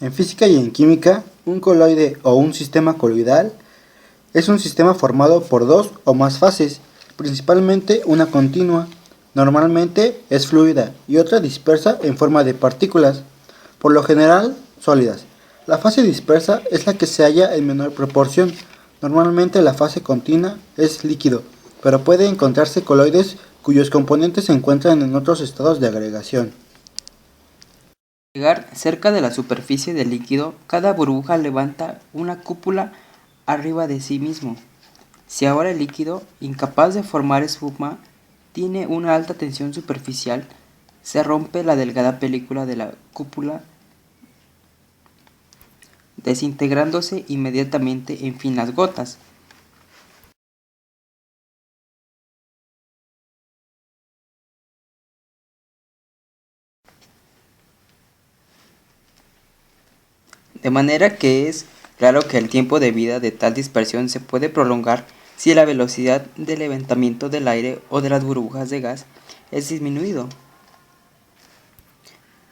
En física y en química, un coloide o un sistema coloidal es un sistema formado por dos o más fases, principalmente una continua, normalmente es fluida, y otra dispersa en forma de partículas, por lo general sólidas. La fase dispersa es la que se halla en menor proporción. Normalmente la fase continua es líquido, pero puede encontrarse coloides cuyos componentes se encuentran en otros estados de agregación. Al llegar cerca de la superficie del líquido, cada burbuja levanta una cúpula arriba de sí mismo. Si ahora el líquido, incapaz de formar espuma, tiene una alta tensión superficial, se rompe la delgada película de la cúpula, desintegrándose inmediatamente en finas gotas. De manera que es claro que el tiempo de vida de tal dispersión se puede prolongar si la velocidad de levantamiento del aire o de las burbujas de gas es disminuido.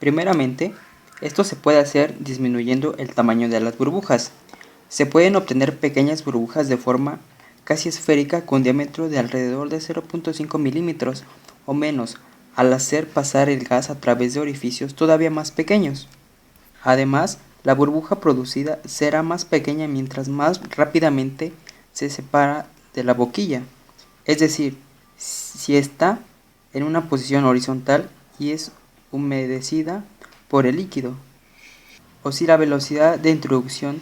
Primeramente, esto se puede hacer disminuyendo el tamaño de las burbujas. Se pueden obtener pequeñas burbujas de forma casi esférica con diámetro de alrededor de 0.5 milímetros o menos al hacer pasar el gas a través de orificios todavía más pequeños. Además, la burbuja producida será más pequeña mientras más rápidamente se separa de la boquilla, es decir, si está en una posición horizontal y es humedecida por el líquido, o si la velocidad de introducción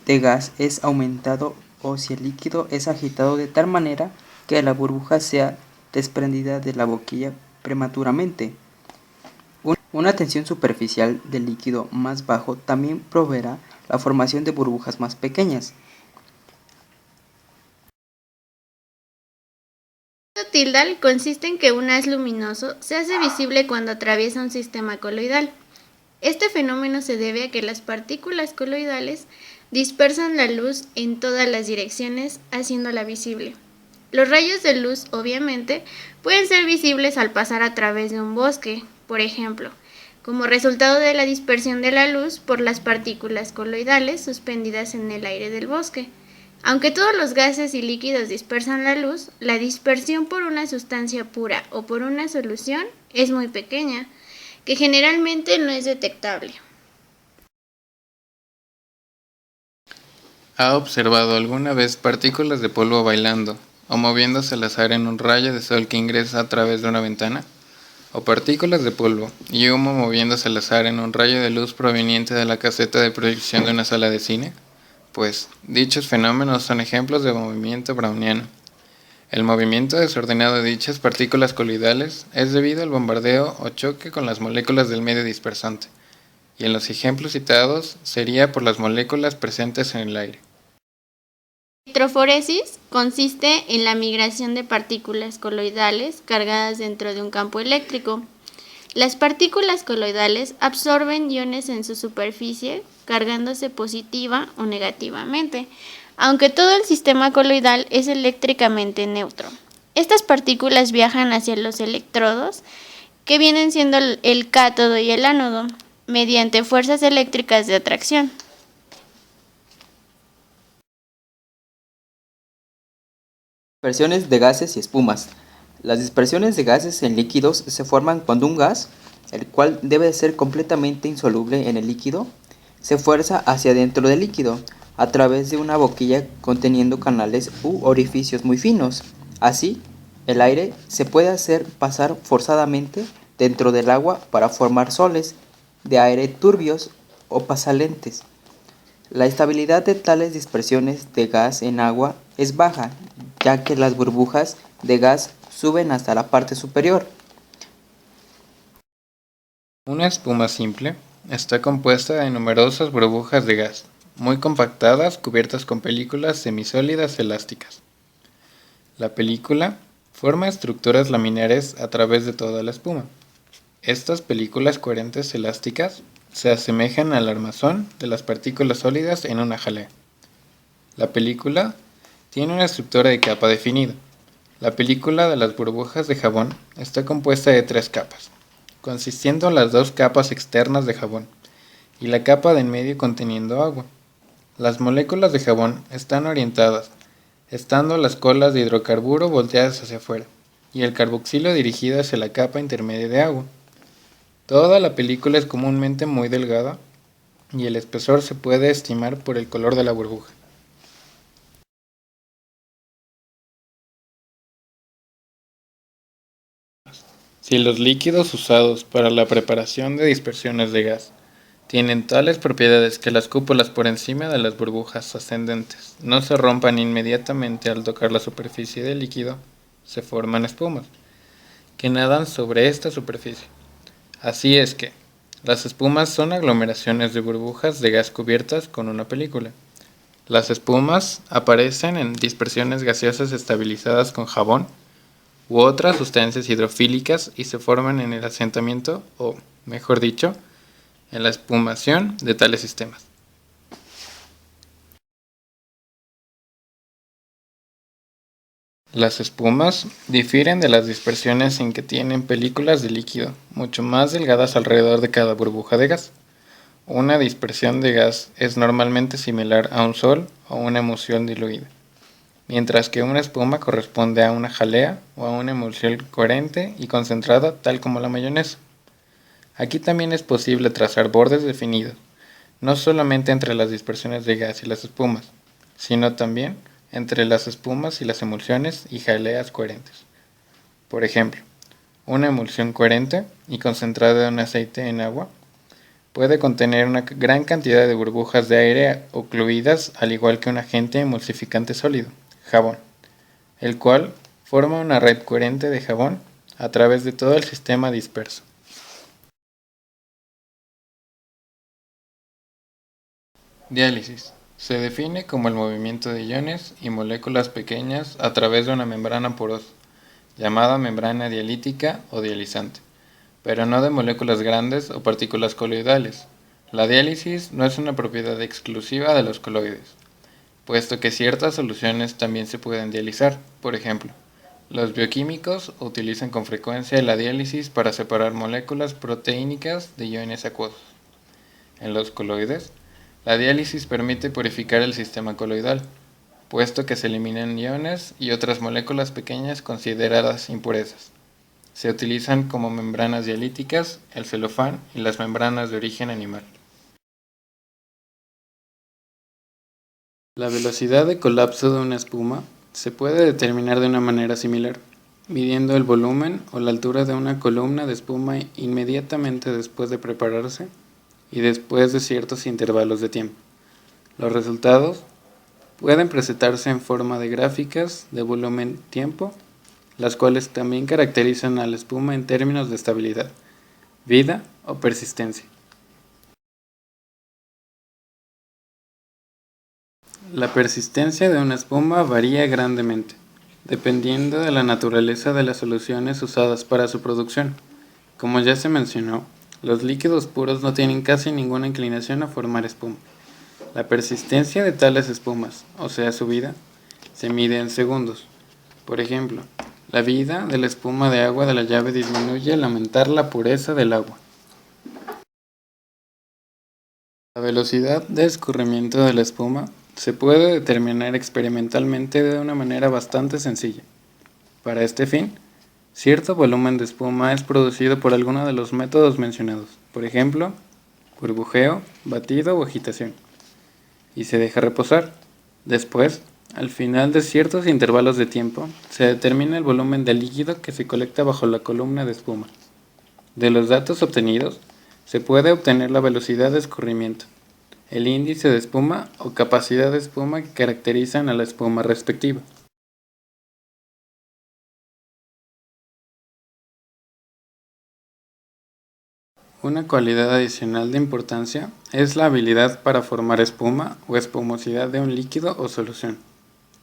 de gas es aumentado o si el líquido es agitado de tal manera que la burbuja sea desprendida de la boquilla prematuramente. Una tensión superficial del líquido más bajo también proveerá la formación de burbujas más pequeñas. El efecto Tyndall consiste en que un haz luminoso se hace visible cuando atraviesa un sistema coloidal. Este fenómeno se debe a que las partículas coloidales dispersan la luz en todas las direcciones, haciéndola visible. Los rayos de luz, obviamente, pueden ser visibles al pasar a través de un bosque, por ejemplo, como resultado de la dispersión de la luz por las partículas coloidales suspendidas en el aire del bosque. Aunque todos los gases y líquidos dispersan la luz, la dispersión por una sustancia pura o por una solución es muy pequeña, que generalmente no es detectable. ¿Ha observado alguna vez partículas de polvo bailando o moviéndose al azar en un rayo de sol que ingresa a través de una ventana? ¿O partículas de polvo y humo moviéndose al azar en un rayo de luz proveniente de la caseta de proyección de una sala de cine? Pues, dichos fenómenos son ejemplos de movimiento browniano. El movimiento desordenado de dichas partículas coloidales es debido al bombardeo o choque con las moléculas del medio dispersante, y en los ejemplos citados sería por las moléculas presentes en el aire. La electroforesis consiste en la migración de partículas coloidales cargadas dentro de un campo eléctrico. Las partículas coloidales absorben iones en su superficie, cargándose positiva o negativamente, aunque todo el sistema coloidal es eléctricamente neutro. Estas partículas viajan hacia los electrodos, que vienen siendo el cátodo y el ánodo, mediante fuerzas eléctricas de atracción. Dispersiones de gases y espumas. Las dispersiones de gases en líquidos se forman cuando un gas, el cual debe ser completamente insoluble en el líquido, se fuerza hacia dentro del líquido a través de una boquilla conteniendo canales u orificios muy finos. Así, el aire se puede hacer pasar forzadamente dentro del agua para formar soles de aire turbios o pasalentes. La estabilidad de tales dispersiones de gas en agua es baja, ya que las burbujas de gas suben hasta la parte superior. Una espuma simple está compuesta de numerosas burbujas de gas, muy compactadas, cubiertas con películas semisólidas elásticas. La película forma estructuras laminares a través de toda la espuma. Estas películas coherentes elásticas se asemejan al armazón de las partículas sólidas en una jalea. La película tiene una estructura de capa definida. La película de las burbujas de jabón está compuesta de 3 capas, consistiendo en las 2 capas externas de jabón y la capa de en medio conteniendo agua. Las moléculas de jabón están orientadas, estando las colas de hidrocarburo volteadas hacia afuera y el carboxilo dirigido hacia la capa intermedia de agua. Toda la película es comúnmente muy delgada y el espesor se puede estimar por el color de la burbuja. Si los líquidos usados para la preparación de dispersiones de gas tienen tales propiedades que las cúpulas por encima de las burbujas ascendentes no se rompan inmediatamente al tocar la superficie del líquido, se forman espumas, que nadan sobre esta superficie. Así es que, las espumas son aglomeraciones de burbujas de gas cubiertas con una película. Las espumas aparecen en dispersiones gaseosas estabilizadas con jabón u otras sustancias hidrofílicas y se forman en el asentamiento o, mejor dicho, en la espumación de tales sistemas. Las espumas difieren de las dispersiones en que tienen películas de líquido mucho más delgadas alrededor de cada burbuja de gas. Una dispersión de gas es normalmente similar a un sol o una emulsión diluida, mientras que una espuma corresponde a una jalea o a una emulsión coherente y concentrada tal como la mayonesa. Aquí también es posible trazar bordes definidos, no solamente entre las dispersiones de gas y las espumas, sino también entre las espumas y las emulsiones y jaleas coherentes. Por ejemplo, una emulsión coherente y concentrada de un aceite en agua puede contener una gran cantidad de burbujas de aire ocluidas, al igual que un agente emulsificante sólido, jabón, el cual forma una red coherente de jabón a través de todo el sistema disperso. Diálisis. Se define como el movimiento de iones y moléculas pequeñas a través de una membrana porosa, llamada membrana dialítica o dializante, pero no de moléculas grandes o partículas coloidales. La diálisis no es una propiedad exclusiva de los coloides, puesto que ciertas soluciones también se pueden dializar. Por ejemplo, los bioquímicos utilizan con frecuencia la diálisis para separar moléculas proteínicas de iones acuosos. En los coloides, la diálisis permite purificar el sistema coloidal, puesto que se eliminan iones y otras moléculas pequeñas consideradas impurezas. Se utilizan como membranas dialíticas el celofán y las membranas de origen animal. La velocidad de colapso de una espuma se puede determinar de una manera similar, midiendo el volumen o la altura de una columna de espuma inmediatamente después de prepararse y después de ciertos intervalos de tiempo. Los resultados pueden presentarse en forma de gráficas de volumen-tiempo, las cuales también caracterizan a la espuma en términos de estabilidad, vida o persistencia. La persistencia de una espuma varía grandemente, dependiendo de la naturaleza de las soluciones usadas para su producción. Como ya se mencionó, los líquidos puros no tienen casi ninguna inclinación a formar espuma. La persistencia de tales espumas, o sea su vida, se mide en segundos. Por ejemplo, la vida de la espuma de agua de la llave disminuye al aumentar la pureza del agua. La velocidad de escurrimiento de la espuma se puede determinar experimentalmente de una manera bastante sencilla. Para este fin, cierto volumen de espuma es producido por alguno de los métodos mencionados, por ejemplo, burbujeo, batido o agitación, y se deja reposar. Después, al final de ciertos intervalos de tiempo, se determina el volumen de líquido que se colecta bajo la columna de espuma. De los datos obtenidos, se puede obtener la velocidad de escurrimiento, el índice de espuma o capacidad de espuma que caracterizan a la espuma respectiva. Una cualidad adicional de importancia es la habilidad para formar espuma o espumosidad de un líquido o solución.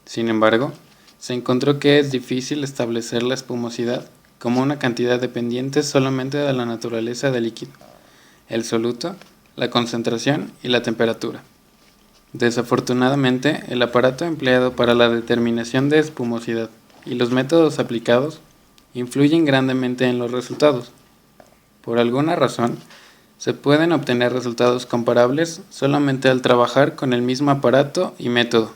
Sin embargo, se encontró que es difícil establecer la espumosidad como una cantidad dependiente solamente de la naturaleza del líquido, el soluto, la concentración y la temperatura. Desafortunadamente, el aparato empleado para la determinación de espumosidad y los métodos aplicados influyen grandemente en los resultados. Por alguna razón, Se pueden obtener resultados comparables solamente al trabajar con el mismo aparato y método.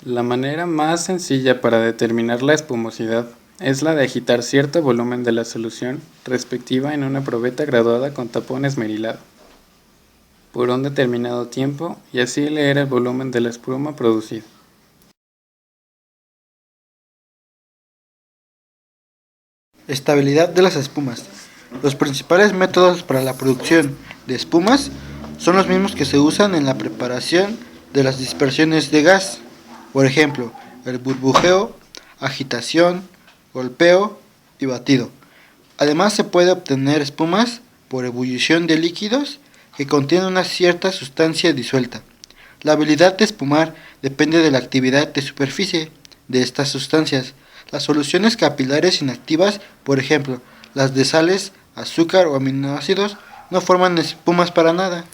La manera más sencilla para determinar la espumosidad es la de agitar cierto volumen de la solución respectiva en una probeta graduada con tapón esmerilado por un determinado tiempo y así leer el volumen de la espuma producida. Estabilidad de las espumas. Los principales métodos para la producción de espumas son los mismos que se usan en la preparación de las dispersiones de gas. Por ejemplo, el burbujeo, agitación, golpeo y batido. Además se puede obtener espumas por ebullición de líquidos que contienen una cierta sustancia disuelta. La habilidad de espumar depende de la actividad de superficie de estas sustancias. Las soluciones capilares inactivas, por ejemplo, las de sales, azúcar o aminoácidos, no forman espumas para nada.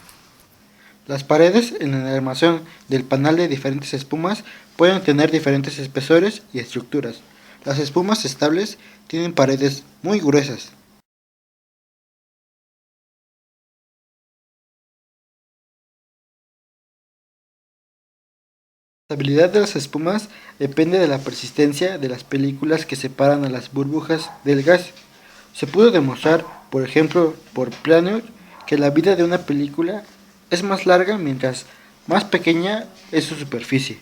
Las paredes en el armazón del panal de diferentes espumas pueden tener diferentes espesores y estructuras. Las espumas estables tienen paredes muy gruesas. La estabilidad de las espumas depende de la persistencia de las películas que separan a las burbujas del gas. Se pudo demostrar, por ejemplo, por Planier, que la vida de una película es más larga mientras más pequeña es su superficie.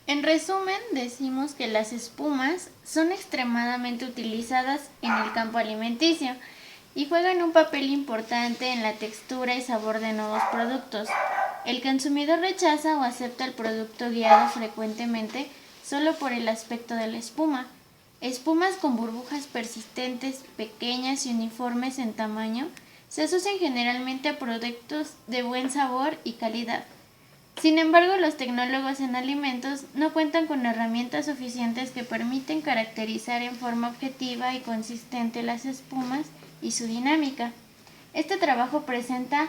En resumen, decimos que las espumas son extremadamente utilizadas en el campo alimenticio y juegan un papel importante en la textura y sabor de nuevos productos. El consumidor rechaza o acepta el producto guiado frecuentemente solo por el aspecto de la espuma. Espumas con burbujas persistentes, pequeñas y uniformes en tamaño se asocian generalmente a productos de buen sabor y calidad. Sin embargo, los tecnólogos en alimentos no cuentan con herramientas suficientes que permiten caracterizar en forma objetiva y consistente las espumas y su dinámica. Este trabajo presenta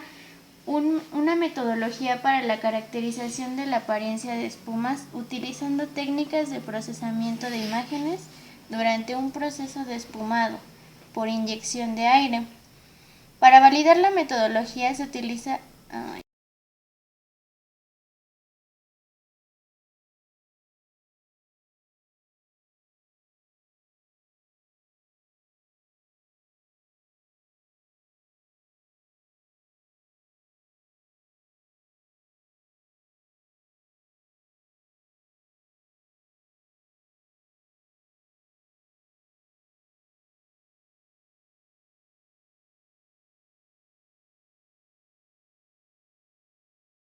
una metodología para la caracterización de la apariencia de espumas utilizando técnicas de procesamiento de imágenes durante un proceso de espumado por inyección de aire. Para validar la metodología se utiliza